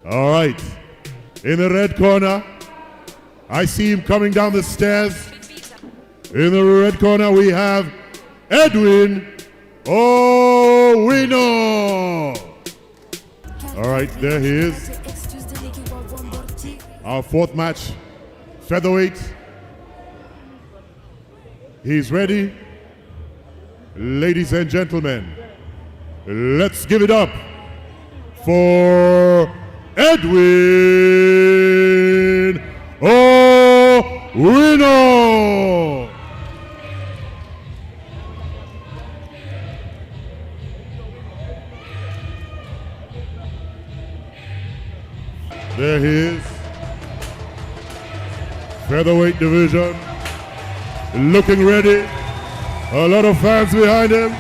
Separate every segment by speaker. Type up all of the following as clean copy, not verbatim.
Speaker 1: All right. In the red corner, I see him coming down the stairs. In the red corner, we have Edwin Owino. All right, there he is. Our fourth match, featherweight. He's ready. Ladies and gentlemen, let's give it up for Edwin Owino. There he is. Featherweight division. Looking ready. A lot of fans behind him.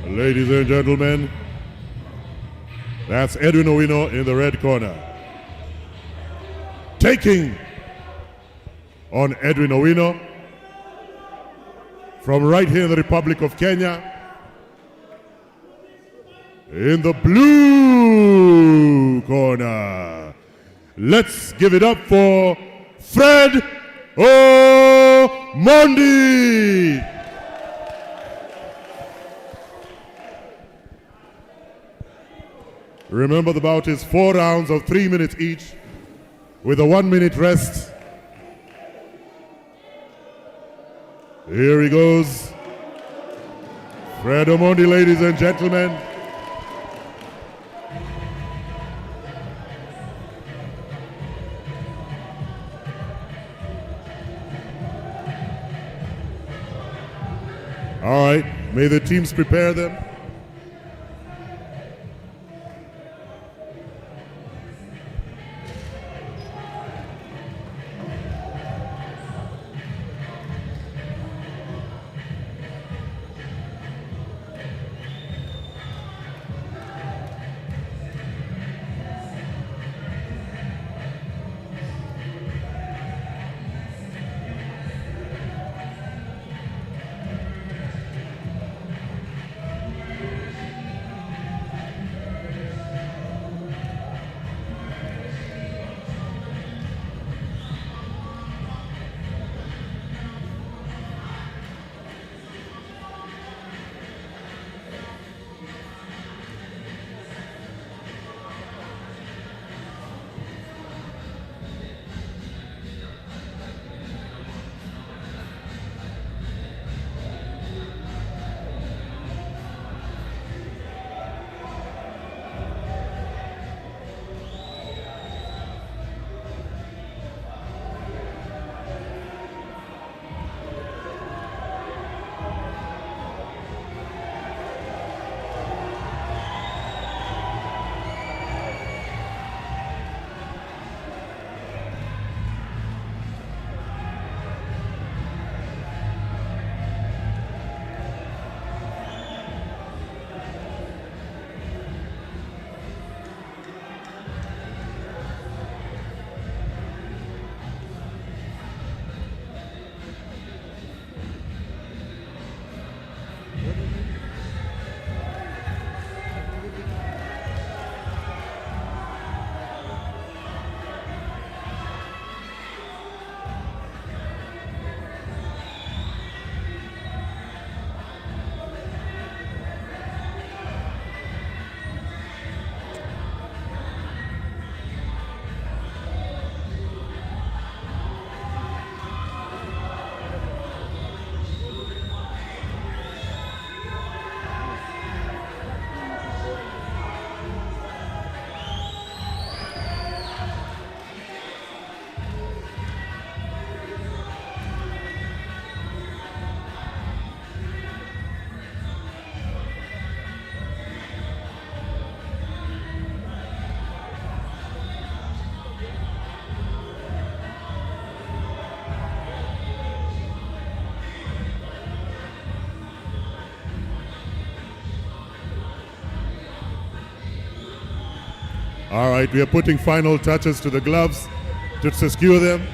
Speaker 1: Ladies and gentlemen, that's Edwin Owino in the red corner. Taking on Edwin Owino from right here in the Republic of Kenya. In the blue corner, let's give it up for Fred Omondi. Remember, the bout is 4 rounds of 3 minutes each with a 1-minute rest. Here he goes. Fred Omondi, ladies and gentlemen. All right, may the teams prepare them. All right, we are putting final touches to the gloves to secure them.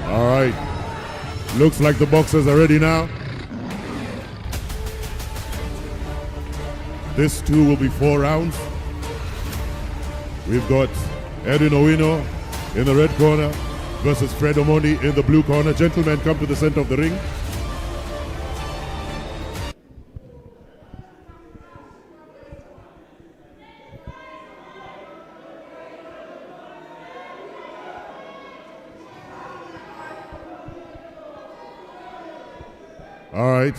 Speaker 1: All right, looks like the boxers are ready now. This too will be 4 rounds. We've got Edwin Owino in the red corner versus Fred Omondi in the blue corner. Gentlemen, come to the center of the ring. All right.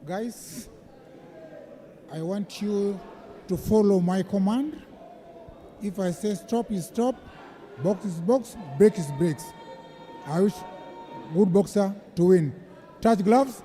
Speaker 2: Guys, I want you to follow my command. If I say stop is stop, box is box, break is breaks. I wish good boxer to win. Touch gloves.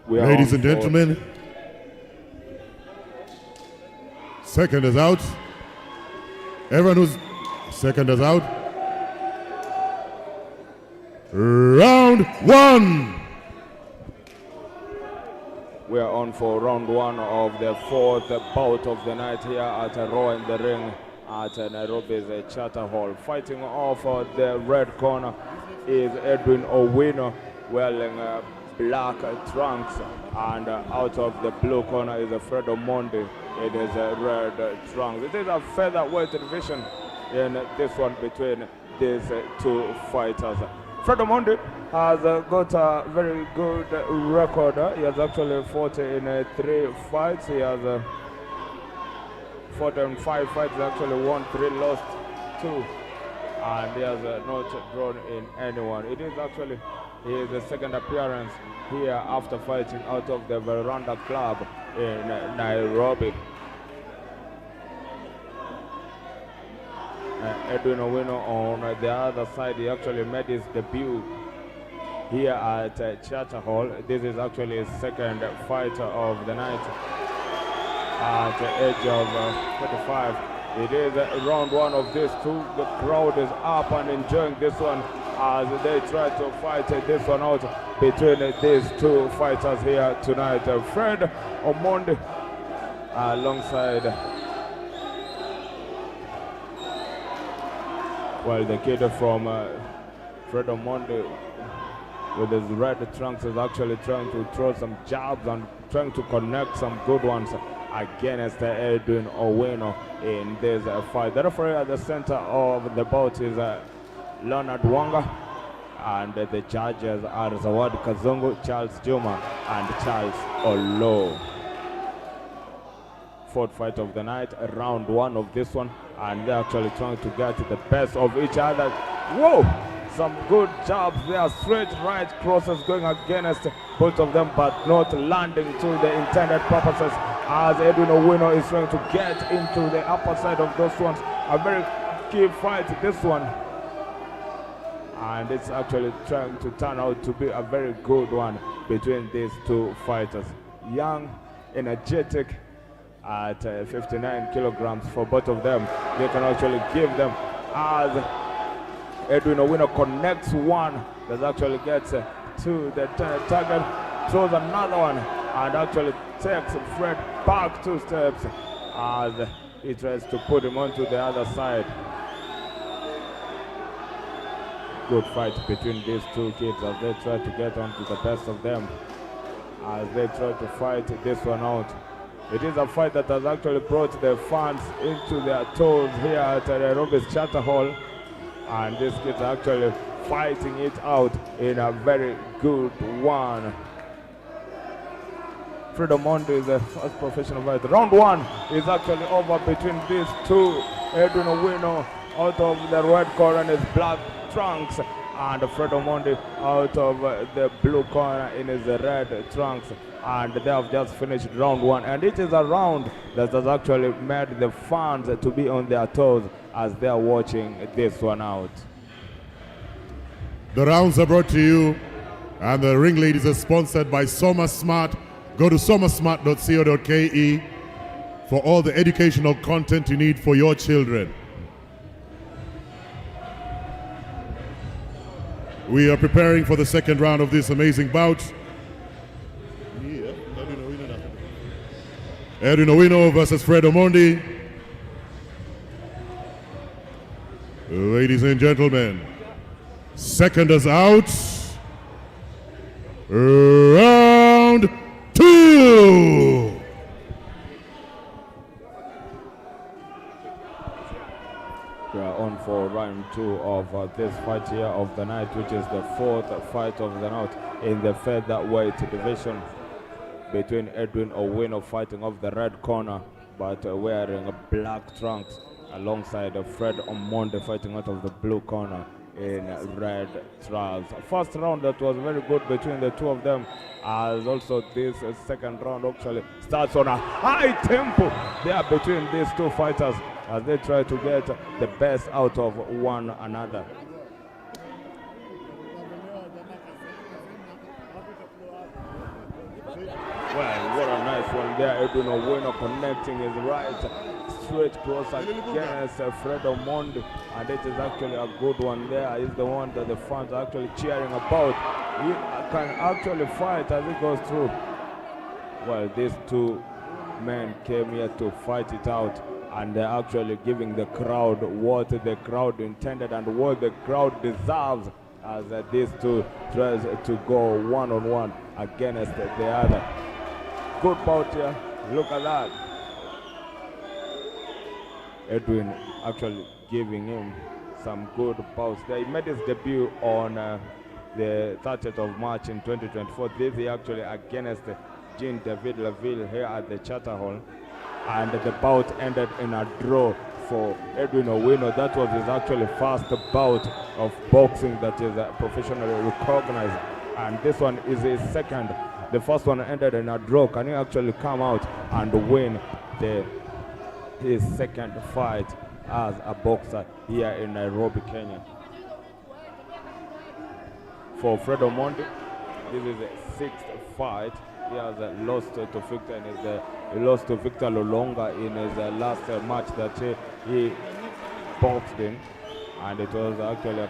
Speaker 1: Ladies and gentlemen, second is out. Everyone who's second is out. Round 1.
Speaker 3: We are on for round 1 of the 4th bout of the night here at Raw in the Ring at Nairobi's Charter Hall. Fighting off the red corner is Edwin Owino wearing black trunks, and out of the blue corner is Fred Omondi. It is red trunks. It is a featherweight division in this one between these two fighters. Fred Omondi has got a very good record. He has actually fought in 3 fights. He has fought in 5 fights, actually won 3, lost 2, and he has not drawn in anyone. It is actually his second appearance here after fighting out of the Veranda Club in Nairobi. Edwin Owino on the other side, he actually made his debut here at Charter Hall. This is actually his second fight of the night at the age of 35. It is round 1 of this two. The crowd is up and enjoying this one as they try to fight this one out between these two fighters here tonight. Fred Omondi alongside the kid from Fred Omondi with his red trunks is actually trying to throw some jabs and trying to connect some good ones against Edwin Owino in this fight. The referee at the center of the bout is Leonard Wanga, and the judges are Zawad Kazungu, Charles Juma, and Charles Olo. 4th fight of the night, round 1 of this one, and they're actually trying to get the best of each other. Whoa! Some good jabs there, straight right crosses going against both of them, but not landing to the intended purposes as Edwin Owino is trying to get into the upper side of those ones. A very key fight, this one. And it's actually trying to turn out to be a very good one between these two fighters. Young, energetic, at 59 kilograms for both of them. They can actually give them as Edwin Owino connects one that actually gets to the target, throws another one, and actually takes Fred back 2 steps as he tries to put him onto the other side. Good fight between these two kids as they try to get onto the best of them, as they try to fight this one out. It is a fight that has actually brought the fans into their toes here at Nairobi's Charter Hall, and these kids are actually fighting it out in a very good one. Fred Omondi is the first professional fighter. Round one is actually over between these two. Edwin Owino out of the red corner in his black trunks, and Fred Omondi out of the blue corner in his red trunks. And they have just finished round one, and it is a round that has actually made the fans to be on their toes as they are watching this one out.
Speaker 1: The rounds are brought to you, and the ring ladies are sponsored by Soma Smart. Go to somasmart.co.ke for all the educational content you need for your children. We are preparing for the second round of this amazing bout. Edwin Owino versus Fred Omondi. Ladies and gentlemen, seconders out. Round two.
Speaker 3: We are on for round two of this fight here of the night, which is the fourth fight of the night in the featherweight division, between Edwin Owino fighting off the red corner but wearing black trunks, alongside Fred Omondi fighting out of the blue corner in red trousers. First round that was very good between the two of them, as also this second round actually starts on a high tempo there between these two fighters as they try to get the best out of one another. Well, what a nice one there. Edwin Owino connecting his right straight cross against Fred Omondi, and it is actually a good one there. He's the one that the fans are actually cheering about. He can actually fight as he goes through. Well, these two men came here to fight it out, and they're actually giving the crowd what the crowd intended and what the crowd deserves, as these two tries to go one-on-one against the other. Good bout here. Look at that. Edwin actually giving him some good bouts there. He made his debut on the 30th of March in 2024. This is actually against Jean David Laville here at the Charter Hall, and the bout ended in a draw for Edwin Owino. That was his actually first bout of boxing that is professionally recognized, and this one is his second. The first one ended in a draw. Can he actually come out and win his second fight as a boxer here in Nairobi, Kenya? For Fred Omondi, this is the sixth fight. He has lost to Victor, and he lost to Victor Lolonga in his last match that he boxed in, and it was actually a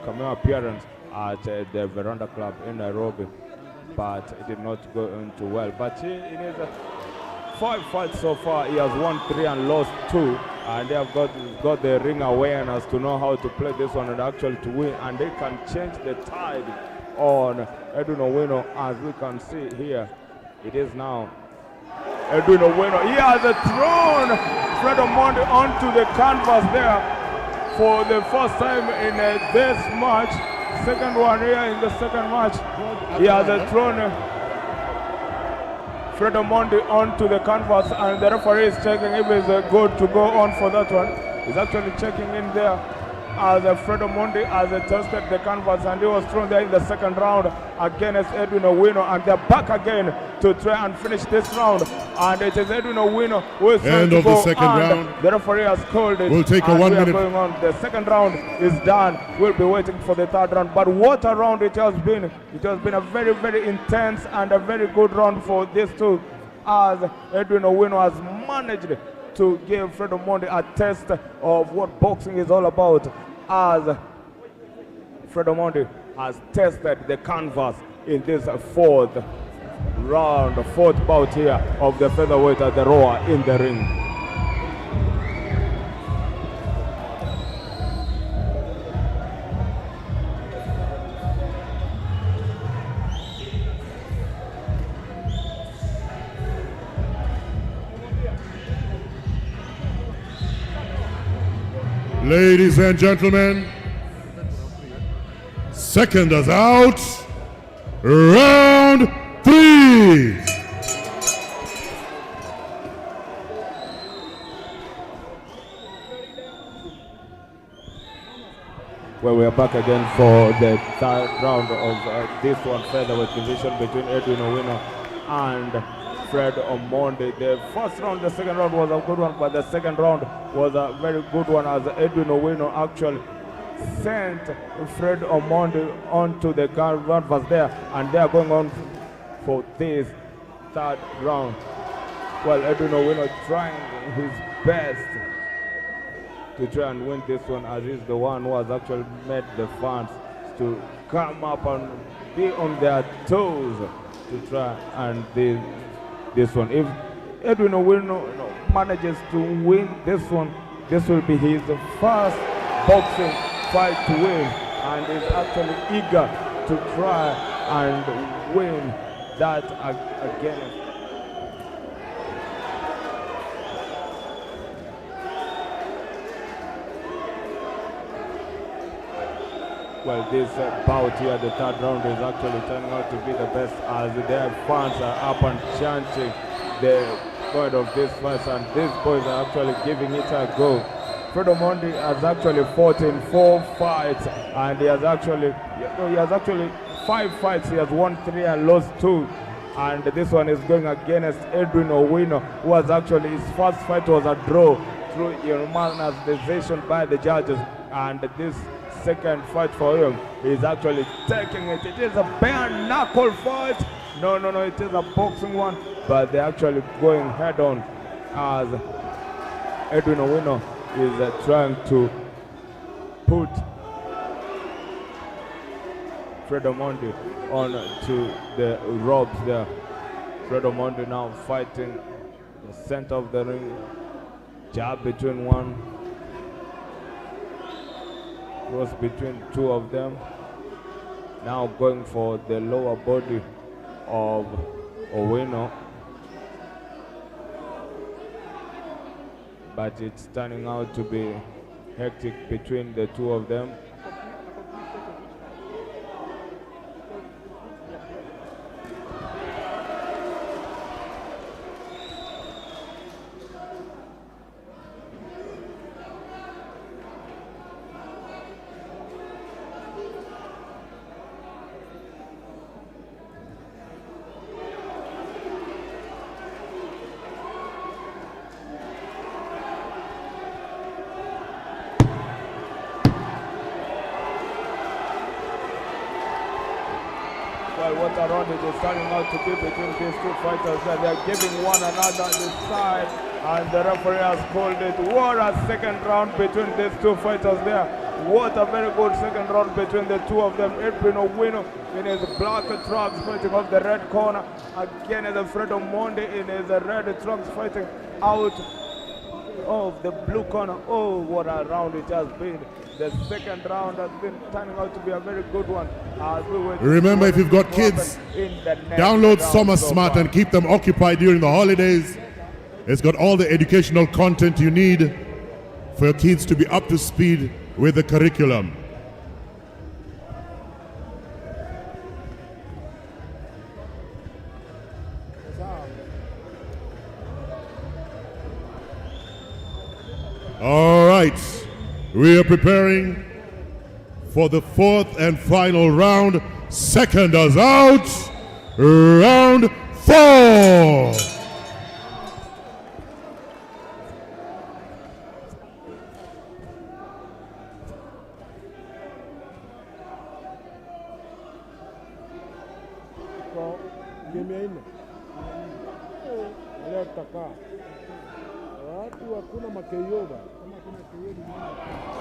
Speaker 3: cameo appearance at the Veranda Club in Nairobi, but it did not go into well. But in his 5 fights so far, he has won 3 and lost 2, and they have got the ring awareness to know how to play this one and actually to win, and they can change the tide on Edwin Owino, as we can see here. It is now Edwin Owino. He has thrown Fred Omondi onto the canvas there for the first time in this match. Second one here in the second match. He has thrown Fred Omondi onto the canvas, and the referee is checking if it's good to go on for that one. He's actually checking in there as Fred Omondi has tested the canvas, and he was thrown there in the second round against Edwin Owino, and they're back again to try and finish this round, and it is Edwin Owino who is trying to go,
Speaker 1: the second round.
Speaker 3: The referee has called it.
Speaker 1: We'll take a 1 minute.
Speaker 3: Going on. The second round is done. We'll be waiting for the third round, but what a round it has been. It has been a very, very intense and a very good round for these two, as Edwin Owino has managed to give Fred Omondi a test of what boxing is all about, as Fred Omondi has tested the canvas in this fourth bout here of the featherweight at the Roar in the ring.
Speaker 1: Ladies and gentlemen, Seconds out. Round 3.
Speaker 3: Well, we are back again for the third round of this one, featherweight division between Edwin Owino and Fred Omondi. The first round, the second round was a good one, but the second round was a very good one as Edwin Owino actually sent Fred Omondi onto the canvas there, and they are going on for this third round. Well, Edwin Owino trying his best to try and win this one, as he's the one who has actually made the fans to come up and be on their toes to try and this one. If Edwin Owino manages to win this one, this will be his first boxing fight to win, and is actually eager to try and win that again. Well, this bout here, the third round, is actually turning out to be the best, as their fans are up and chanting the point of this fight, and these boys are actually giving it a go. Fred Omondi has actually fought in 4 fights, and he has actually 5 fights. He has won 3 and lost 2. And this one is going against Edwin Owino, who was actually, his first fight was a draw through unanimous decision by the judges, and this second fight for him is actually taking it. It is a bare knuckle fight. No, it is a boxing one, but they're actually going head on, as Edwin Owino is trying to put Fred Omondi on to the ropes there. Fred Omondi now fighting the center of the ring, jab between one, cross between 2 of them. Now going for the lower body of Owino, but it's turning out to be hectic between the 2 of them. What a round it is turning out to be between these 2 fighters. They're giving one another the side, and the referee has called it. What a second round between these 2 fighters there. What a very good second round between the 2 of them. Edwin Owino in his black trunks fighting off the red corner. Again, the Fred Omondi in his red trunks fighting out of the blue corner. Oh, what a round it has been. The second round has been turning out to be a very good one.
Speaker 1: Remember, if you've got kids, download Summer Smart and keep them occupied during the holidays. It's got all the educational content you need for your kids to be up to speed with the curriculum. All right. We are preparing for the 4th and final round. Seconds out. Round 4.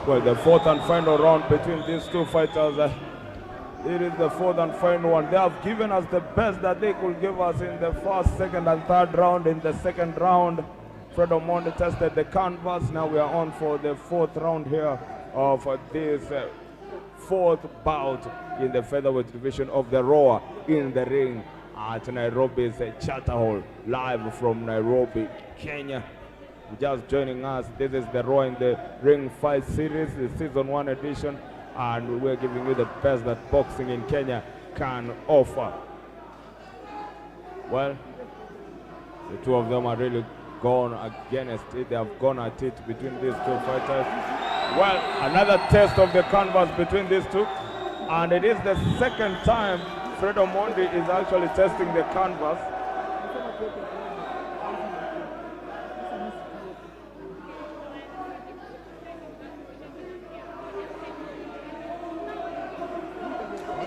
Speaker 3: Well, the 4th and final round between these 2 fighters, it is the 4th and final one. They have given us the best that they could give us in the 1st, 2nd, and 3rd round. In the 2nd round, Fred Omondi tested the canvas. Now we are on for the 4th round here of this 4th bout in the featherweight division of the Raw in the ring at Nairobi's Charter Hall, live from Nairobi, Kenya. Just joining us, this is the Raw in the Ring Fight Series, the Season 1 edition, and we're giving you the best that boxing in Kenya can offer. Well, the two of them are really gone against it. They have gone at it between these two fighters. Well, another test of the canvas between these two, and it is the second time Fred Omondi is actually testing the canvas.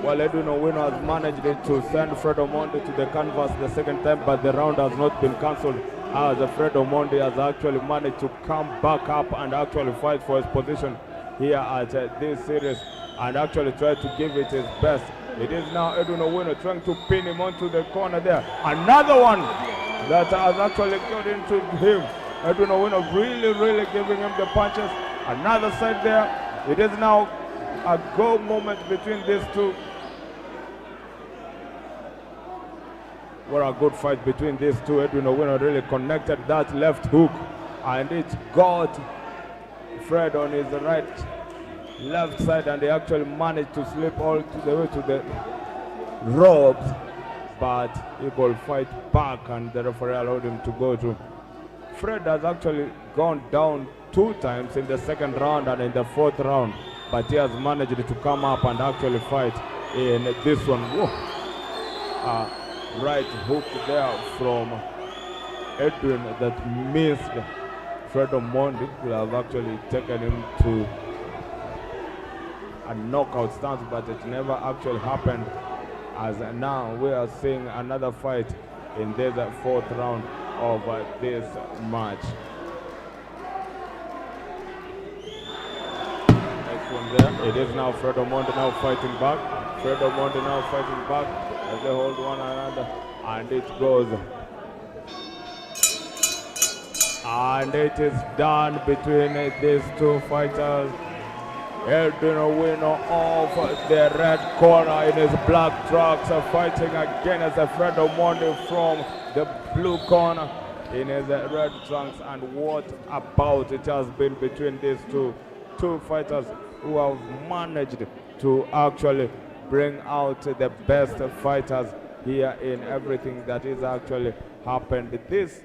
Speaker 3: Well, Edwin Owino has managed to send Fred Omondi to the canvas the second time, but the round has not been cancelled, as Fred Omondi has actually managed to come back up and actually fight for his position here at this series and actually try to give it his best. It is now Edwin Owino trying to pin him onto the corner there. Another one that has actually got into him. Edwin Owino really giving him the punches. Another side there. It is now a go moment between these two. What a good fight between these two. Edwin Owino really connected that left hook, and it got Fred on his left side, and they actually managed to slip all the way to the ropes, but he could fight back and the referee allowed him to go through. Fred has actually gone down 2 times in the second round and in the 4th round, but he has managed to come up and actually fight in this one. Whoa. Right hook there from Edwin that missed. Fred Omondi could have actually taken him to a knockout stance, but it never actually happened, as now we are seeing another fight in this 4th round of this match. Next one there, it is now Fred Omondi now fighting back. Fred Omondi now fighting back as they hold one another, and it goes. And it is done between these two fighters. Edwin Owino of the red corner in his black trunks, fighting against Fred Omondi from the blue corner in his red trunks. And what about it has been between these two fighters who have managed to actually bring out the best fighters here in everything that is actually happened. These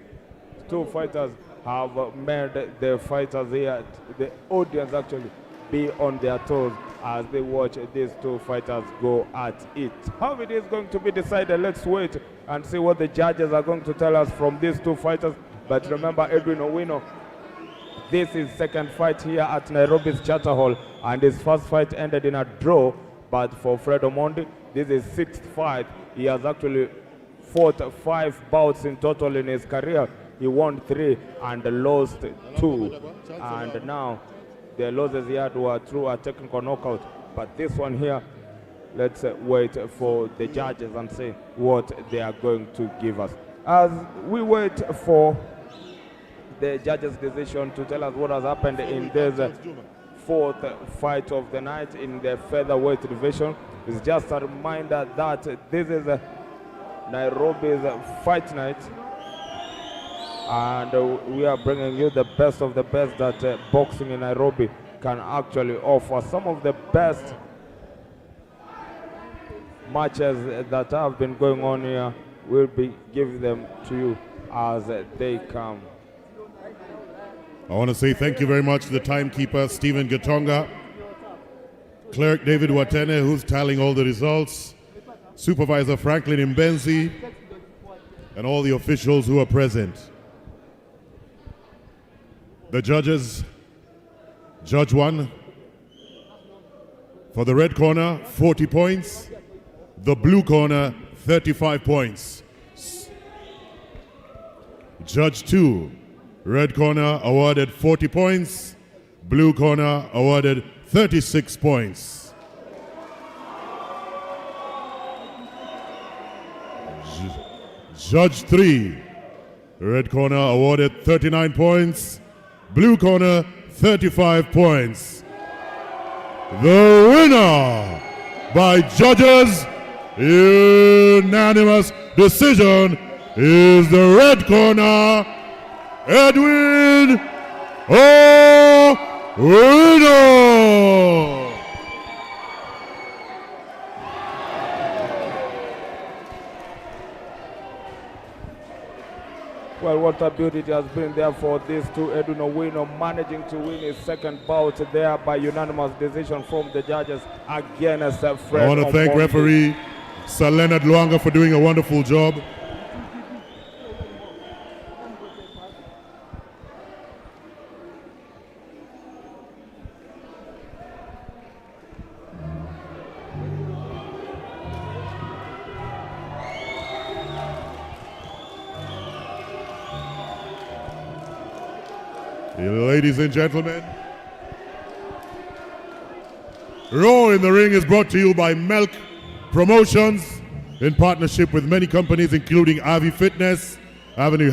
Speaker 3: two fighters have made the fighters here, the audience actually, be on their toes as they watch these two fighters go at it. How it is going to be decided, let's wait and see what the judges are going to tell us from these two fighters. But remember, Edwin Owino, this is second fight here at Nairobi's Charter Hall, and his first fight ended in a draw. But for Fred Omondi, this is 6th fight. He has actually fought 5 bouts in total in his career. He won 3 and lost 2. And now the losses he had were through a technical knockout. But this one here, let's wait for the judges and see what they are going to give us. As we wait for the judges' decision to tell us what has happened in this 4th fight of the night in the featherweight division, it's just a reminder that this is Nairobi's fight night, and we are bringing you the best of the best that boxing in Nairobi can actually offer. Some of the best matches that have been going on here, we'll be giving them to you as they come.
Speaker 1: I want to say thank you very much to the timekeeper, Stephen Gatonga, clerk David Watene, who's tallying all the results, supervisor Franklin Mbenzi, and all the officials who are present. The judges, Judge 1, for the red corner, 40 points, the blue corner, 35 points. Judge 2, red corner awarded 40 points, blue corner awarded 36 points. Judge 3, red corner awarded 39 points, blue corner 35 points. The winner by judges' unanimous decision is the red corner, Edwin Owino.
Speaker 3: what a beauty it has been there for these two. Edwin Owino managing to win his second bout there by unanimous decision from the judges against Fred
Speaker 1: I want to thank
Speaker 3: Omondi.
Speaker 1: referee Sir Leonard Luanga for doing a wonderful job. Ladies and gentlemen, Raw in the Ring is brought to you by MELK Promotions in partnership with many companies including Avi Fitness, Avenue